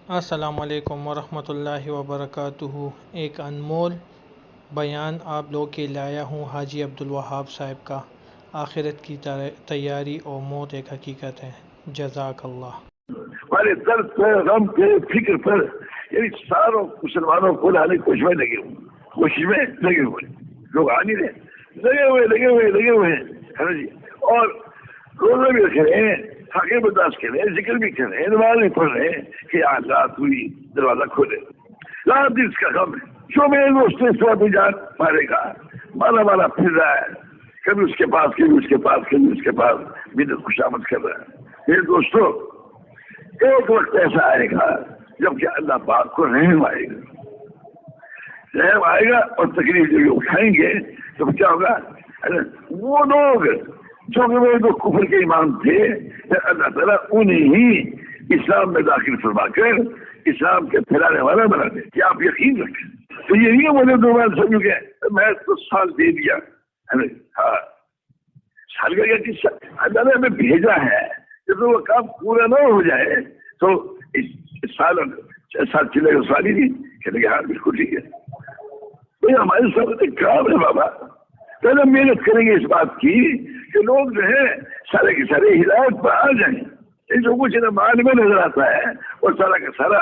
السلام علیکم ورحمۃ اللہ وبرکاتہ۔ ایک انمول بیان آپ لوگ کے لایا ہوں حاجی عبدالوہاب صاحب کا۔ آخرت کی تیاری اور موت ایک حقیقت ہے۔ جزاک اللہ۔ ہمارے درد پہ، غم پہ، فکر پر، یعنی ساروں مسلمانوں کو لانے کی کوشش میں لگے ہوئے لوگ آ نہیں رہے، لگے ہوئے ہیں، ہے نا جی۔ اور روزہ بھی رکھ رہے ہیں، حقیقت برداشت کر رہے ہیں، ذکر بھی کر رہے ہیں، نماز بھی پڑھ رہے ہیں کہ اللہ پوری دروازہ کھولے۔ رات دن اس کا غم ہے، جو میرے دوست اس وقت جان مارے گا، مالا پھر رہا ہے، کبھی اس کے پاس، کبھی اس کے پاس، کبھی اس کے پاس، بدعت خوشامد کر رہا ہے۔ میرے دوستوں، ایک وقت ایسا آئے گا جب کہ اللہ پاک کو رحم آئے گا اور تکلیف جو اٹھائیں گے تو کیا ہوگا؟ وہ لوگ جو کہ وہ کفر کے ایمان تھے، اللہ تعالیٰ انہیں ہی اسلام میں داخل فرما کر اسلام کے پھیلانے والا بنا دے، کیا آپ یقین رکھیں؟ تو یہی ہے مجھے دو بار سمجھو کہ میں تو سال دے دیا، ہاں سال کا کیا اللہ نے ہمیں بھیجا ہے، جب وہ کام پورا نہ ہو جائے تو سال چلے گا، سال ہی نہیں چلے گا۔ ہاں بالکل ٹھیک ہے، ہمارے سامنے کام ہے بابا، پہلے محنت کریں گے اس بات کی کہ لوگ جو ہے سارے کے سارے ہدایت پر آ جائیں۔ جو کچھ مال میں نظر آتا ہے اور سارا کا سارا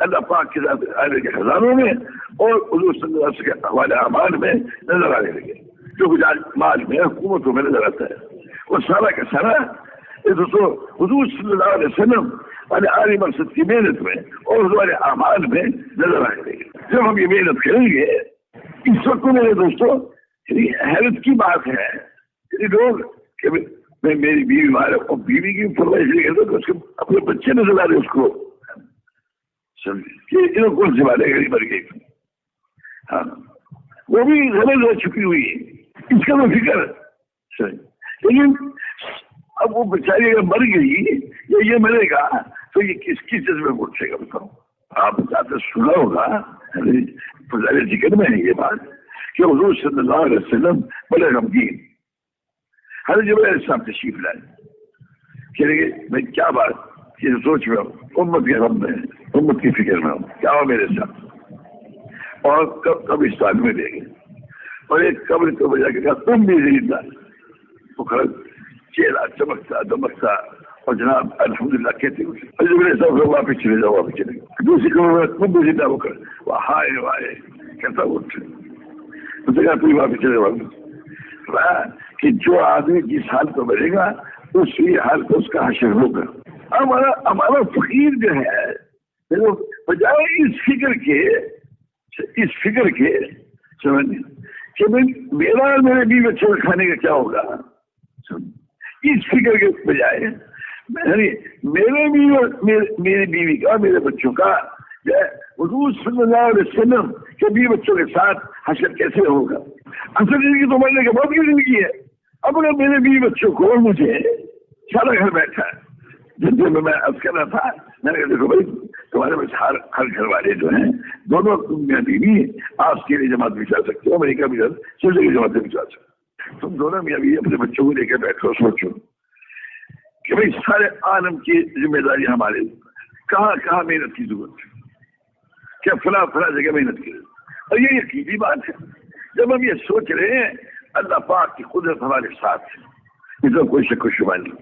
اللہ پاک کے ساتھ آنے کے خزانوں میں اور حضور صلی اللہ علیہ وسلم کے حوالے اعمال میں نظر آنے لگے۔ جو کچھ آج مال میں حکومتوں میں نظر آتا ہے اور سارا کا سارا دوستوں حضور صلی اللہ علیہ وسلم والے عالی مقصد کی محنت میں اور حضور والے اعمال میں نظر آنے لگے۔ جب ہم یہ محنت کریں گے اس وقت میرے دوستوں حیرت کی بات ہے کہ لوگ کہ میری بیوی مارے اور بیوی کی فرمائش نہیں کرتے تو اس کے اپنے بچے نظر آ رہے اس کو سمجھے کون سی بات ہے گھڑی مر گئی، ہاں وہ بھی غلط رہ چھپی ہوئی ہے، اس کا تو فکر ہے۔ لیکن اب وہ بیچاری اگر مر گئی یا یہ مرے گا تو یہ کس چیز میں پوچھے گا بتاؤ؟ آپ زیادہ سنا ہوگا فضائل ذکر میں ہے یہ بات کہ حضور صلی اللہ علیہ وسلم بڑے غمگین، ہر جگہ صاحب تشریف لائے کہ میں کیا بات یہ سوچ میں ہوں، امت کے غم میں، امت کی فکر میں ہوں، کیا ہو میرے ساتھ، اور کب اس سال میں دے گئے اور ایک قبر کو بجا کے کہا تم بھی زندہ، وہ کھڑا چہرہ چمکتا دمکتا اور جناب الحمدللہ کہتے ہوئے صاحب واپس چلے جاؤ، واپس چلے گئے۔ دوسری قبر میں تم بھی زندہ ہو کر وہ ہائے وائے کہتا اٹھ، اس نے کہا تم واپس چلے جاؤ کہ جو آدمی جس حال کو بنے گا اسی حال کو اس کا حشر ہوگا۔ ہمارا فقیر جو ہے بجائے اس فکر کے سمجھ کہ میرا اور میرے بیوی بچوں کا کھانے کا کیا ہوگا، اس فکر کے بجائے میری بیوی کا، میرے بچوں کا حضور صلی اللہ علیہ وسلم کے بیوی بچوں کے ساتھ حشر کیسے ہوگا؟ اصل زندگی تو مرنے کے بعد کی زندگی ہے۔ اب اگر میرے بیوی بچوں کو مجھے سارا گھر بیٹھا ہے، جن سے میں عرض کر رہا تھا، میں نے کہا دیکھو بھائی تمہارے پاس ہر گھر والے جو ہیں دونوں میاں بیوی آپ کے لیے جماعت بھی چل سکتے ہو، امریکہ بھی سب جگہ جماعتیں بھی چل سکتے، تم دونوں میاں بیوی اپنے بچوں کو لے کے بیٹھو، سوچو کہ بھائی سارے عالم کی ذمہ داری ہمارے، کہاں کہاں محنت کی ضرورت ہے، کیا فلاں جگہ محنت کی، اور یہ یقینی بات ہے جب ہم یہ سوچ رہے ہیں اللہ پاک کی قدرت ہمارے ساتھ ہے، اس میں کوئی شک و شبہ نہیں۔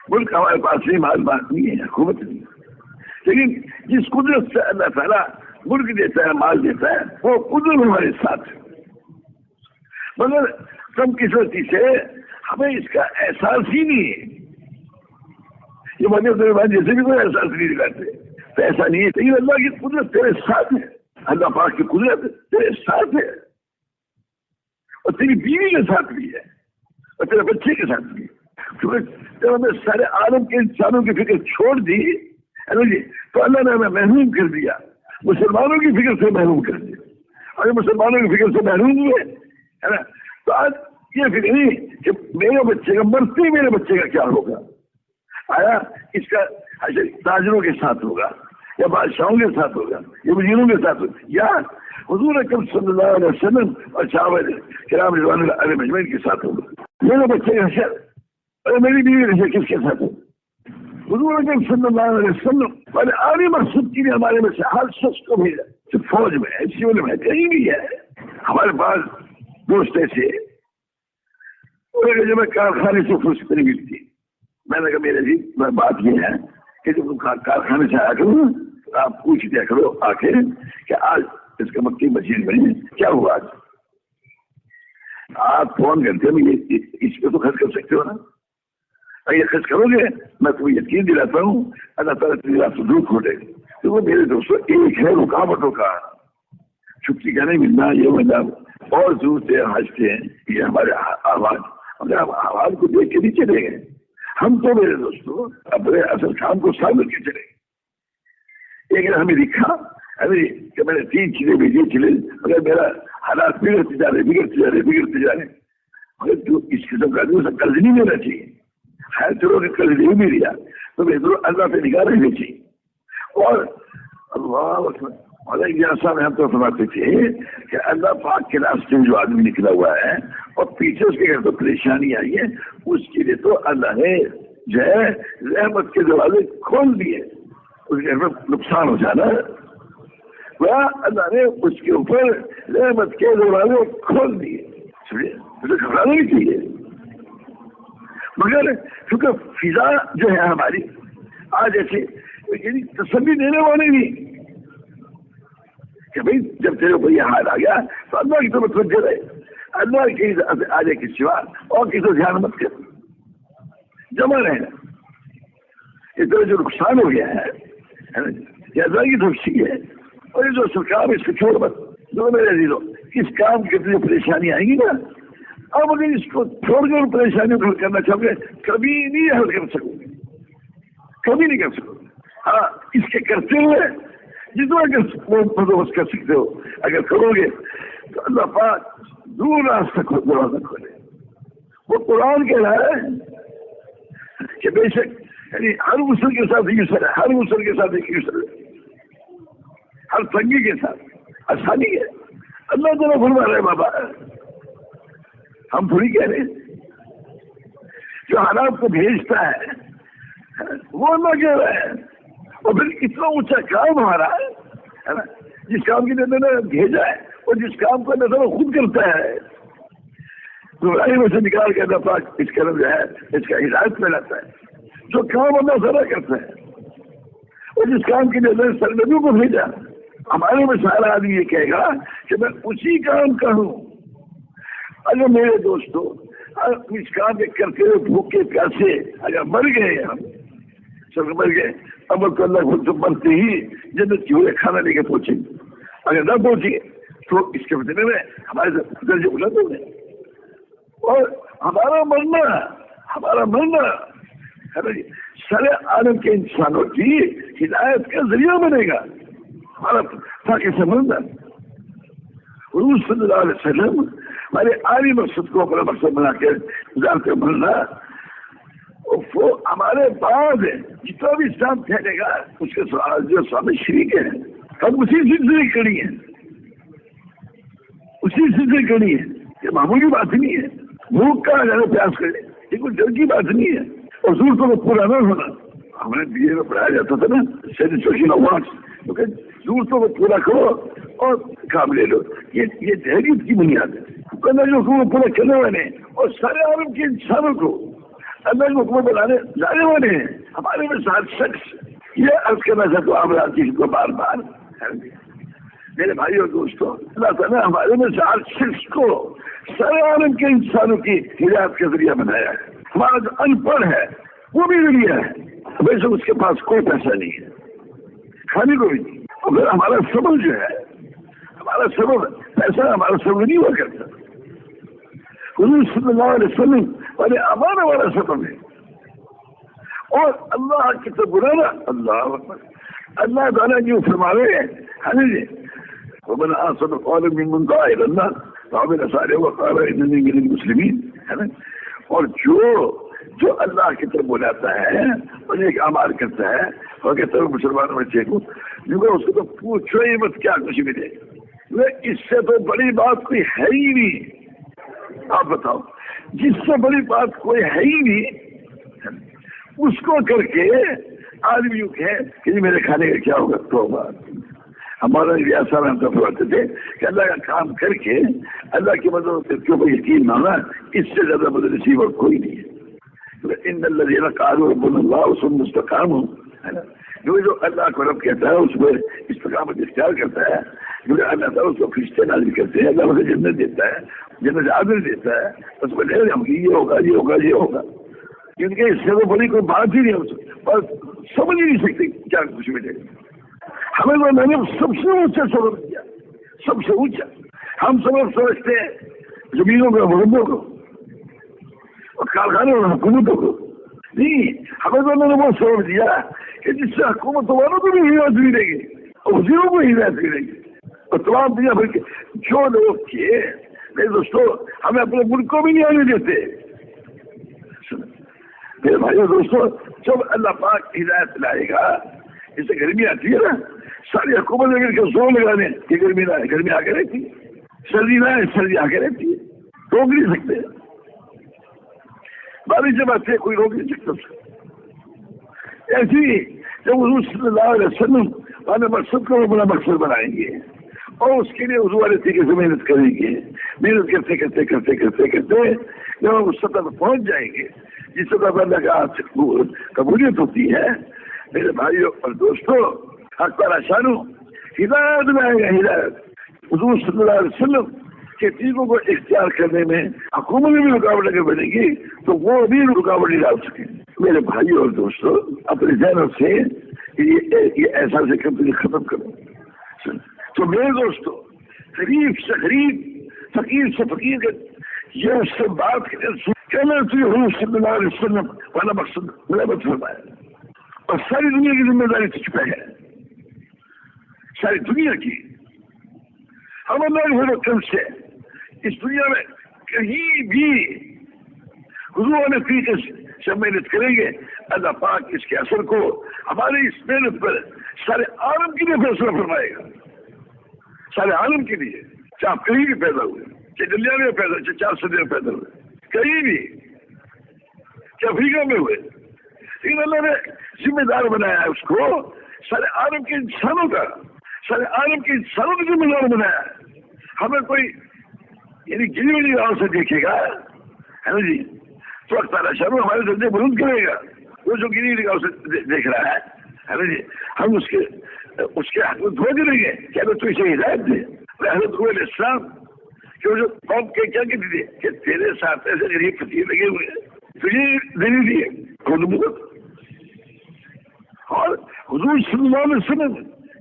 ملک ہمارے پاس نہیں، مال بات نہیں ہے، حکومت نہیں، لیکن جس قدرت سے اللہ تعالیٰ ملک دیتا ہے، مال دیتا ہے، وہ قدرت ہمارے ساتھ ہے، مگر کم قسمتی سے ہمیں اس کا احساس ہی نہیں ہے۔ یہ مجھے جیسے بھی کوئی احساس نہیں دکھاتے تو ایسا نہیں ہے، لیکن اللہ کی قدرت تیرے ساتھ ہے، اللہ پاک کی قدرت تیرے ساتھ ہے اور تیری بیوی کے ساتھ بھی ہے اور تیرے بچے کے ساتھ بھی ہے۔ جب ہمیں سارے عالم کے انسانوں کی فکر چھوڑ دی جی تو اللہ نے ہمیں محروم کر دیا، مسلمانوں کی فکر سے محروم کر دیا، اور مسلمانوں کی فکر سے محروم ہوئے ہے نا، تو آج یہ فکر نہیں کہ میرے بچے کا مرتے ہی میرے بچے کا کیا ہوگا، آیا اس کا تاجروں کے ساتھ ہوگا یا بادشاہوں کے ساتھ ہوگا یا وزیروں کے ساتھ ہوگا یا حضور اکرم صلی اللہ علیہ وسلم اور صحابہ کرام رضوان اللہ علیہم اجمعین کے ساتھ ہوگا۔ میرے بچے کا حشر اور میری بیوی کا حشر کس کے ساتھ ہوگا؟ حضور اکرم صلی اللہ علیہ وسلم والے عالی مقصد کے لیے ہمارے میں سے ہر شخص کو بھیجا، صرف فوج میں ہے، سیول میں ہے، کہیں بھی ہے۔ ہمارے پاس دوست ایسے جب میں کارخانے سے فرصت نہیں ملتی، میں نے کہا میرے جی بات یہ ہے کہ جب تم کارخانے سے آیا کرو آپ پوچھ دیا کرو آ کے کہ آج اس کا مکی مسجد میں کیا ہوا آج، آپ فون کرتے ہو اس پہ تو خرچ کر سکتے ہو نا، یہ خرچ کرو گے میں تمہیں یقین دلاتا ہوں اللہ تعالیٰ تیری رات سے دور کھولے گا۔ تو وہ میرے دوستوں ایک ہے رکاوٹوں کا، چھٹی کا نہیں ملنا، یہ مطلب اور ضرورتیں ہنستے ہیں، یہ ہمارے آواز، اگر ہم آواز کو دیکھ کے نہیں چلے گئے ہم تو میرے دوستوں اپنے اصل کام کو ثابت کے چلے گئے۔ ایک ہمیں دکھا کہ میں نے 3 چیزیں بھیجی چلے، مگر میرا حالات بگڑتے جا رہے مگر تو اس قسم کا قرض نہیں لینا چاہیے، خیر چلو کہ قرض نہیں بھی لیا تو اللہ پہ نگاہ رہنی چاہیے۔ اور اللہ صاحب ہم تو فرماتے تھے کہ اللہ پاک کے راستے میں جو آدمی نکلا ہوا ہے اور پیچھے اس کے گھر تو پریشانی آئی ہے، اس کے لیے تو اللہ نے جو ہے رحمت کے دروازے کھول دیے، اس کے گھر میں نقصان ہو جانا اللہ نے اس کے اوپر رحمت کے دروازے کھول دیے، اسے گھبرانا نہیں چاہیے۔ مگر کیونکہ فضا جو ہے ہماری آج ایسے تسلی دینے والے نہیں کہ بھائی جب تیرے اوپر یہ حال آ گیا تو اللہ کی طرف توجہ رہے، اللہ کی آگے کے سوا اور کسی دھیان مت کر، جمع رہنا۔ اس طرح جو نقصان ہو گیا ہے یہ اللہ کی طرف سے ہے، اور یہ جو سرکار اس کو چھوڑ مت جو میرے عزیزوں اس کام کی جو پریشانی آئے گی نا، اب اگر اس کو چھوڑ کر پریشانیوں کو حل کرنا چاہو گے کبھی نہیں حل کر سکو گے، کبھی نہیں کر سکو گے۔ ہاں اس کے کرتے ہوئے جتنا بندوبست کر سکتے ہو اگر کرو گے تو اللہ پاک دور راستہ دروازہ کھولے۔ وہ قرآن کہہ رہا ہے کہ بے شک یعنی ہر غسل کے ساتھ یسر ہے، ہر غسل کے ساتھ ایک یسر ہے، ہر تنگی کے ساتھ آسانی ہے۔ اللہ تعالیٰ فرما رہے بابا، ہم تھوڑی کہہ رہے ہیں، جو حالات کو بھیجتا ہے وہ اللہ کہہ رہا ہے، اور پھر اتنا اونچا کام ہمارا ہے نا، جس کام کی نے بھیجا ہے اور جس کام کو اللہ تعالیٰ خود کرتا ہے، تو میں سے نکال کے اللہ پاک اس کرم جو ہے اس کا ہدایت میں لاتا ہے، جو کام اللہ تعالیٰ کرتا ہے اور جس کام کی نظر سرنبیوں کو بھیجا۔ ہمارے میں سارا آدمی یہ کہے گا کہ میں اسی کام کا ہوں۔ اگر میرے دوستوں اس کام کے کرتے ہوئے بھوکے پیاسے اگر مر گئے ہم سب مر گئے، اب تو اللہ خود سے مرتے ہی جنت کی ہوئے کھانا لے کے پہنچیں گے، اگر نہ پہنچے تو اس کے بدلے میں ہمارے درجے بلند ہو گئے، اور ہمارا مرنا سارے عالم کے انسانوں کی ہدایت کا ذریعہ بنے گا، ہمارا تاکہ سمندر حضور صلی اللہ علیہ وسلم ہمارے عالی مقصد کو اپنا مقصد بنا کے گزارتے بننا، وہ ہمارے بعد جتنا بھی اسلام پھیلے گا اس کے جو سامنے شریک ہیں، ہم اسی سلسلے کڑی ہیں، یہ معمولی بات نہیں ہے۔ بھوک کا زیادہ پیاس کرے یہ کوئی ڈر کی بات نہیں ہے، اور ضرورتوں کو پورا نہ ہونا ہمیں بی اے میں پڑھایا جاتا تھا نا، سیٹسفیکشن آف وانٹس، ضرورتوں کو پورا کرو اور کام لے لو، یہ تحریک کی بنیاد ہے۔ اللہ جو حکم پورا کرنے والے ہیں اور سارے عالم کے انسانوں کو اللہ کے حکم بنانے جانے والے ہیں، ہمارے میں ساتھ شخص یہ عرض کرنا چاہتا ہوں آپ راجیش کو بار بار میرے بھائی اور دوستوں، اللہ تعالیٰ ہمارے میں ساتھ شخص کو سارے عالم کے انسانوں کی ہدایت کا ذریعہ بنایا ہے۔ ہمارا جو ان پڑھ ہے وہ بھی ذریعہ ہے، ویسے اس کے پاس کوئی پیسہ نہیں ہے، کھانے کو بھی نہیں، اور پھر ہمارا سبب جو ہے ہمارا سبب پیسہ ہمارا سبب نہیں ہوا کرتا، حضور صلی اللہ علیہ وسلم والے امان والا سبب ہے، اور اللہ کی طرف بلانا، اللہ تعالیٰ جو فرما رہے ہیں ومن أحسن قولا ممن دعا إلى الله وعمل صالحا وقال إنني من المسلمين، ہے نا، اور جو اللہ کی طرف بلاتا ہے اور ایک اعمال کرتا ہے اور کہتا ہے مسلمانوں میں چیکو کیونکہ اس کو تو پوچھو ہی مت کیا کچھ ملے، اس سے تو بڑی بات کوئی ہے ہی نہیں۔ آپ بتاؤ، جس سے بڑی بات کوئی ہے ہی نہیں اس کو کر کے آدمی یوں کہ جی میرے کھانے کا کیا ہوگا توبہ. ہمارا ریاض صاحب ہم فرماتے تھے کہ اللہ کا کام کر کے اللہ کی مدد کے اوپر یقین مانا اس سے زیادہ مدد نصیب اور کوئی نہیں ہے. ان الذین قالوا ربنا اللہ ثم استقاموا، جو اللہ کو رب کہتا ہے اس پر استقامت اختیار کرتا ہے، جو اللہ تعالیٰ اس کو فرشتے نازل کرتے ہیں، اللہ اسے جنت دیتا ہے، جنت عادل دیتا ہے، اس کو لے ہم یہ ہوگا یہ ہوگا یہ ہوگا، کیونکہ اس سے وہ بڑی کوئی بات ہی نہیں ہو سکتی، بس سمجھ ہی نہیں سکتے کیا کچھ ملے گا. ہمیں تو میں نے سب سے اونچا سبب دیا، سب سے اونچا. ہم سبب سمجھتے ہیں زمینوں کو، مربوں کو اور کارخانوں اور حکومتوں کو. نہیں، ہمیں تو میں نے وہ سبب دیا کہ جس سے حکومت والوں کو بھی ہدایت ملے گی اور وزیروں کو ہدایت ملے گی اور تمام دنیا بھر کے جو لوگ کیے. میرے دوستوں ہمیں اپنے ملک کو بھی نہیں آنے دیتے. میرے بھائیو دوستوں، جب اللہ پاک ہدایت لائے گا، جس سے گرمی آتی ہے نا، ساری حکومت اگر کے زور لگانے کہ گرمی نہ ہے، گرمی آگے رہتی ہے، سردی نہ ہے، سردی آگے رہتی ہے، روک نہیں سکتے. بارش جب آتی ہے کوئی روک نہیں سکتا. ایسی جب حضور صلی اللہ علیہ وسلم والے مقصد کو بڑا مقصد بنائیں گے اور اس کے لیے حضور والے طریقے سے محنت کریں گے، محنت کرتے کرتے کرتے کرتے کرتے جب ہم اس سطح پر پہنچ جائیں گے جس سطح پر اللہ کا قبولیت ہوتی ہے. میرے بھائیوں اور دوستوں، حق تعالیٰ شانو ہدایت لائے گا. ہدایت حضور صلی اللہ علیہ وسلم کے طریقوں کو اختیار کرنے میں حکومت میں بھی رکاوٹ اگر بنے گی تو وہ بھی رکاوٹ نہیں ڈال سکیں. میرے بھائیوں اور دوستوں، اپنے ذہنوں سے یہ احساس کمپنی ختم کرو. تو میرے دوستوں، غریب سے غریب، فقیر سے فقیر یہ اس سے بات کہنا تو حضور صلی اللہ علیہ وسلم والا مقصد ملامت فرمایا اور ساری دنیا کی ذمہ داری تجھ پہ ہے، ساری دنیا کی. ہم اللہ کے حکم سے اس دنیا میں کہیں بھی حضور والے طریقے سے محنت کریں گے، اللہ پاک اس کے اثر کو ہماری اس محنت پر سارے عالم کے لیے فیصلہ فرمائے گا. سارے عالم کے لیے، چاہے آپ کہیں بھی پیدا ہوئے، چاہے دنیا میں پیدا، چاہے 4 صدیوں میں پیدا ہوئے، کہیں بھی، چاہے افریقہ میں ہوئے، لیکن اللہ نے ذمہ دار بنایا ہے اس کو سارے عالم کے انسانوں کا، سارے عالم کے انسانوں کا ذمہ دار بنایا ہے. ہمیں کوئی یعنی گلی والی راہ سے دیکھے گا ہے نا جی، تو تعالیٰ شروع ہمارے درجے بلند کرے گا. وہ جو گلی والی راہ سے دیکھ رہا ہے نا جی، ہم اس کے حق میں دھو دیں گے کہ اگر تو اسے ہدایت دے. حضرت علیہ السلام کہ جو قوم کے کیا کہتی تھی کہ تیرے ساتھ ایسے غریب فقیر لگے ہوئے ہیں، تجھے دینی دیے. اور حضور صلی اللہ علیہ وسلم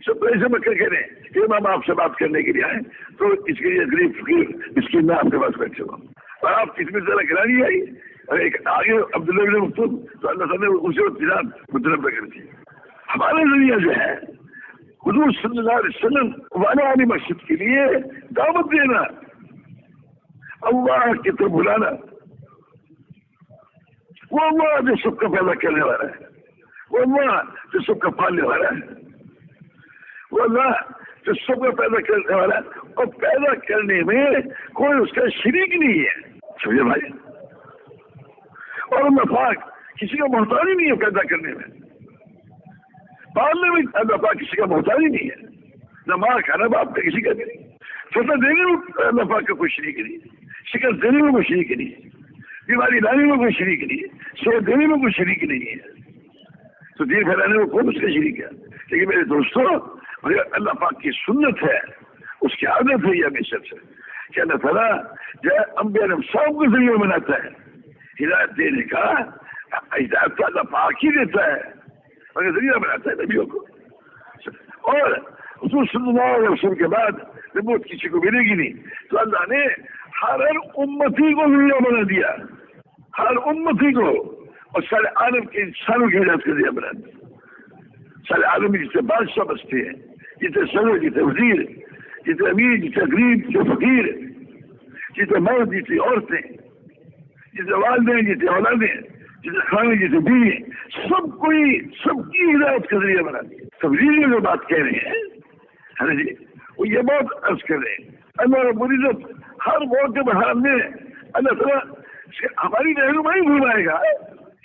سب ایسے مکر کہہ رہے ہیں کہ ہم آپ سے بات کرنے کے لیے آئے تو اس کے لیے غریب فقیر مسکین میں آپ کے پاس بیٹھے ہوں اور آپ کس میں ذرا گرانی آئی اور ایک آگے عبداللہ بن مکتوم تو اللہ تعالیٰ نے اسے ابتدان مطلب کر دی. ہمارے ذریعہ جو ہے حضور صلی اللہ علیہ وسلم والا علی مسجد کے لیے دعوت دینا، اللہ کی طرف بلانا. وہ اللہ جو سب کا پیدا کرنے والا ہے، وہ اللہ جو سب کا پالنے والا ہے، وہ اللہ جو سب کا پیدا کرنے والا ہے اور پیدا کرنے میں کوئی اس کا شریک نہیں ہے. سمجھے بھائی؟ اور اللہ پاک کسی کا محتاج ہی نہیں ہے پیدا کرنے میں، پالنے میں اللہ پاک کسی کا محتاج ہی نہیں ہے. نہ ماں کا نہ باپ کا کسی کا بھی نہیں. فتح دینے میں اللہ پاک کا کوئی شریک نہیں، شکست دینے میں کوئی شریک نہیں، بیماری لانے میں کوئی شریک نہیں ہے، صحت دینے میں کوئی شریک نہیں ہے، تو دین پھیلانے میں کون اس کا شریک ہے. لیکن میرے دوستوں، اللہ پاک کی سنت ہے، اس کی عادت ہے یہ ہمیشہ سے کہ اللہ تعالیٰ جو انبیاء علیہ السلام کو ذریعہ بناتا ہے ہدایت دینے کا. ہدایت تو اللہ پاک ہی دیتا ہے مگر ذریعہ بناتا ہے نبیوں کو. اور حضور صلی اللہ علیہ وسلم کے بعد نبوت کسی کو ملے گی نہیں، تو اللہ نے ہر امتی کو ذریعہ بنا دیا، ہر امتی کو، اور سارے عالم کے انسانوں کی ہدایت کا ذریعہ بنا دیا. سارے عالم میں جتنے بادشاہ بستے ہیں، جتنے صدر، جتنے وزیر، جتنے امیر، جتنے غریب، جتنے فقیر، جتنے مرد، جتنے عورتیں، جتنے والدین، جتنے اولادیں، جتنے خانے، جتنے بیوی، سب کی ہدایت کا ذریعہ بنا دیا. تبلیغ میں جو بات کہہ رہے ہیں ہے نا جی، وہ یہ بات عرض کر رہے ہیں. اللہ رب العزت ہر موقع پر ہم نے اللہ تعالیٰ ہماری رہنمائی فرمائے گا